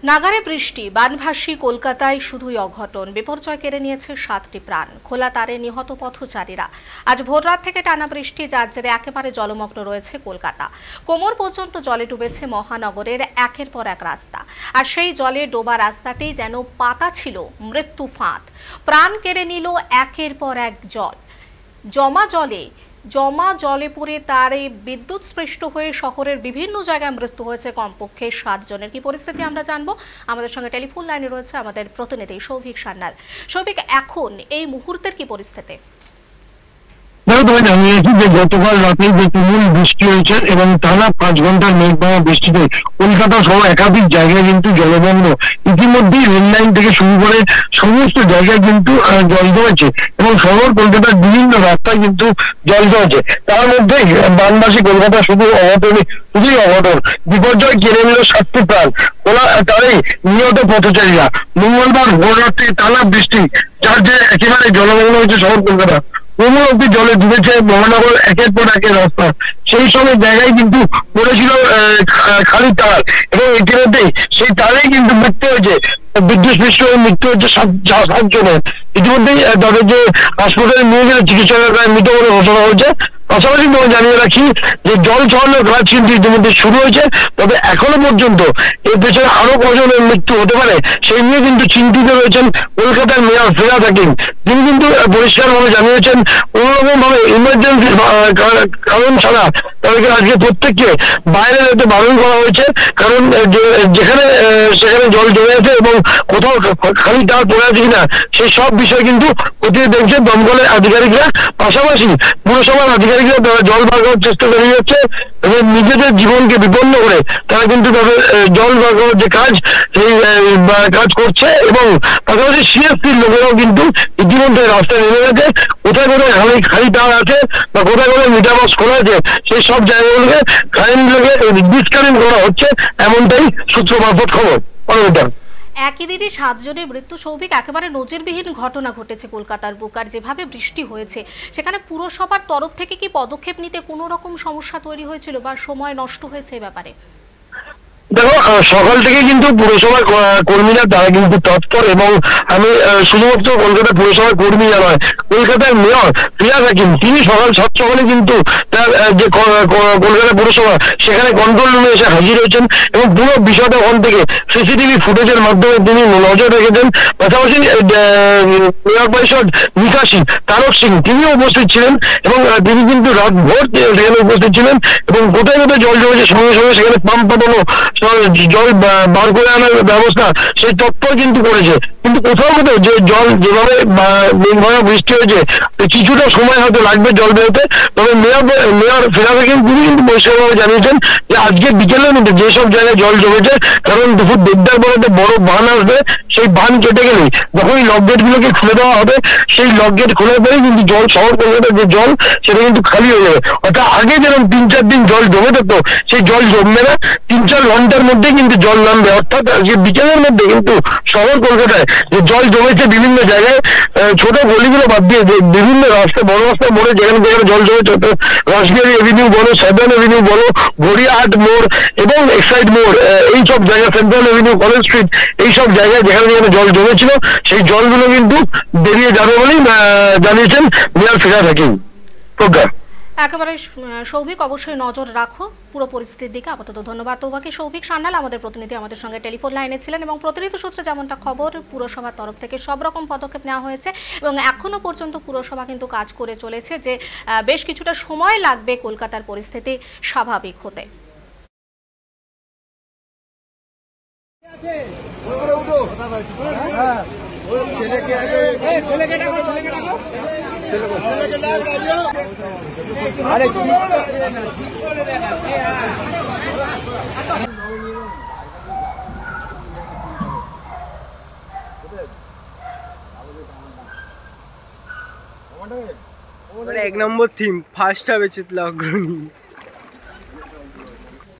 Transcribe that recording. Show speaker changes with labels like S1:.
S1: নাগারে বৃষ্টি, বানভাসী কলকাতায় শুধুই অঘটন। বিপর্যয় কেড়ে নিয়েছে 7টি প্রাণ। খোলা তারে নিহত পথচারীরা। আজ ভোররাত থেকে টানা বৃষ্টি, যার জেরে একেবারে জলমগ্ন রয়েছে কলকাতা। কোমর পর্যন্ত জলে ডুবেছে মহানগরের একের পর এক রাস্তা। আর সেই জলে ডোবা রাস্তাতেই যেন পাতা ছিল মৃত্যু ফাঁদ। প্রাণ কেড়ে নিল একের পর এক জল। জমা জলে পড়ে তারে বিদ্যুৎ স্পৃষ্ট হয়ে শহরের বিভিন্ন জায়গায় মৃত্যু হয়েছে কমপক্ষে 7 জনের। কি পরিস্থিতি আমরা জানবো। আমাদের সঙ্গে টেলিফোন লাইনে রয়েছে আমাদের প্রতিনিধি সৌভিক সান্যাল। সৌভিক, এখন এই মুহূর্তের কি পরিস্থিতি?
S2: জানিয়েছি যে গতকাল রাতে যে তুমুল বৃষ্টি হয়েছে এবং টানা 5 ঘন্টার মেঘমালা বৃষ্টিতে কলকাতা সহ একাধিক জায়গায় কিন্তু জলমগ্ন। ইতিমধ্যেই রেল লাইন থেকে শুরু করে সমস্ত জায়গায় কিন্তু জল জমেছে এবং শহর কলকাতার বিভিন্ন রাস্তায় কিন্তু জল জমেছে। তার মধ্যে বানবাসী কলকাতা শুধুই অঘটন। বিপর্যয় কেড়ে নিল 7টি প্রাণ। খোলা তারে নিহত পথচারীরা। মঙ্গলবার ভোর রাত্রে টানা বৃষ্টি, যার যে একেবারে জলমগ্ন হয়েছে শহর কলকাতা। কোমর অব্দি জলে ডুবেছে মহানগর একের পর একের রাস্তা। সেই সময় জায়গায় কিন্তু পড়েছিল খালি তার এবং ইতিমধ্যে সেই তারেই কিন্তু মৃত্যু হয়েছে, বিদ্যুৎ স্পৃষ্ট হয়ে মৃত্যু হচ্ছে 7 জনের। ইতিমধ্যেই তাদের যে হাসপাতালে নিয়ে গেলে চিকিৎসকের মৃত বলে ঘোষণা হয়েছে। পাশাপাশি জানিয়ে রাখি যে জল ছড়ানোর কাজ কিন্তু ইতিমধ্যে শুরু হয়েছে, তবে এখনো পর্যন্ত এর পেছনে আরো কজনের মৃত্যু হতে পারে সেই নিয়ে কিন্তু চিন্তিত রয়েছেন কলকাতার মেয়র ফিরহাদ হাকিম। তিনি কিন্তু পরিষ্কারভাবে জানিয়েছেন কোনোরকম ভাবে ইমার্জেন্সি কারণ ছাড়া তাদেরকে আজকে প্রত্যেককে বাইরে যেতে বারণ করা হয়েছে। কারণ যেখানে সেখানে জল জমে আছে এবং কোথাও খালি তার পড়ে আছে কিনা সেই সব বিষয় কিন্তু খতিয়ে দেখছে দমকলের আধিকারিকরা। পাশাপাশি পুরসভার আধিকারিকরা তারা জল বার করার চেষ্টা করে যাচ্ছে এবং নিজেদের জীবনকে বিপন্ন করে তারা কিন্তু তাদের জল বার করার যে কাজ সেই কাজ করছে। এবং পাশাপাশি সিএসপির লোকেরাও কিন্তু ইতিমধ্যে রাস্তায় নেমে গেছে। কোথায় কোথায় খালি তার আছে বা কোথায় কোথায় মিটার বক্স খোলা আছে সেই সব জায়গাগুলোকে কারেন্টগুলোকে ডিসকানেক্ট করা হচ্ছে, এমনটাই সূত্র মারফত খবর।
S1: একই দিনে 7 জনের মৃত্যু। সৌভিক, একেবারে নজিরবিহীন ঘটনা ঘটেছে কলকাতার বুকার। যেভাবে বৃষ্টি হয়েছে সেখানে পুরসভার তরফ থেকে কি পদক্ষেপ নিতে কোনো রকম সমস্যা তৈরি হয়েছিল বা সময় নষ্ট হয়েছে এ ব্যাপারে?
S2: দেখো, সকাল থেকে কিন্তু পুরসভার কর্মীরা তারা কিন্তু তৎপর এবং আমি শুধুমাত্র কলকাতা পুরসভার কর্মীরা নয়, কলকাতার মেয়র ফিরহাদ হাকিম তিনি সকালে কিন্তু তার যে কলকাতা পুরসভা সেখানে কন্ট্রোল রুমে এসে হাজির হয়েছেন এবং পুরো বিষয়টা ওখান থেকে সিসিটিভি ফুটেজের মাধ্যমে তিনি নজর রেখেছেন। পাশাপাশি মেয়র পরিষদ নিকাশি তারক সিং তিনিও উপস্থিত ছিলেন এবং তিনি কিন্তু রাত ভোর সেখানে উপস্থিত ছিলেন এবং কোথায় কোথায় জল জমেছে সঙ্গে সঙ্গে সেখানে পাম্প পাঠানো জল বার করে আনার ব্যবস্থা সেই তৎপর কিন্তু করেছে। কিন্তু কোথাও কোথাও যে জল যেভাবে মেঘমালা বৃষ্টি হয়েছে কিছুটা সময় হয়তো লাগবে জল বেরোতে। তবে মেয়র ফিরহাদ হাকিম তিনি কিন্তু পরিষ্কারভাবে জানিয়েছেন যে আজকে বিকেলের মধ্যে যেসব জায়গায় জল জমেছে, কারণ দুপুর 1:30 পরে একটা বড় বান আসবে, সেই বান কেটে গেলেই যখন লক গেট গুলোকে খুলে দেওয়া হবে সেই লক গেট খোলার পরে কিন্তু জল শহর কলকাতার যে জল সেটা কিন্তু খালি হয়ে যাবে। অর্থাৎ আগে যেরকম 3-4 দিন জল জমে থাকতো সেই জল জমবে না, 3-4 ঘন্টার মধ্যে কিন্তু জল নামবে। অর্থাৎ আজকে বিকেলের মধ্যে কিন্তু শহর কলকাতায় যে জল জমেছে বিভিন্ন জায়গায়, ছোট গলিগুলো বাদ দিয়ে যে বিভিন্ন রাস্তা বড় রাস্তা মোড়ে যেখানে যেখানে জল জমেছে, রাসবিহারী এভিনিউ বলো, 7 এভিনিউ বলো, গড়িয়াহাট মোড় এবং এক্সাইড মোড়, এই সব জায়গা, সেন্ট্রাল এভিনিউ, কলেজ স্ট্রিট, এই সব জায়গায় যেখানে যেখানে জল জমেছিল সেই জলগুলো কিন্তু বেরিয়ে যাবে বলেই জানিয়েছেন মেয়র ফিরহাদ হাকিম। প্রজ্ঞা,
S1: একেবারে সৌভিক, অবশ্যই নজর রাখো পুরো পরিস্থিতির দিকে। আপাতত ধন্যবাদ তোমাকে। সৌভিক সান্যাল আমাদের প্রতিনিধি আমাদের সঙ্গে টেলিফোন লাইনে ছিলেন এবং প্রতিনিধি সূত্রে যেমনটা খবর, পুরসভার তরফ থেকে সব রকম পদক্ষেপ নেওয়া হয়েছে এবং এখনো পর্যন্ত পুরসভা কিন্তু কাজ করে চলেছে যে বেশ কিছুটা সময় লাগবে কলকাতার পরিস্থিতি স্বাভাবিক হতে।
S3: এক নম্বর থিম ফার্স্ট হবে চিত্রা অগ্রণী।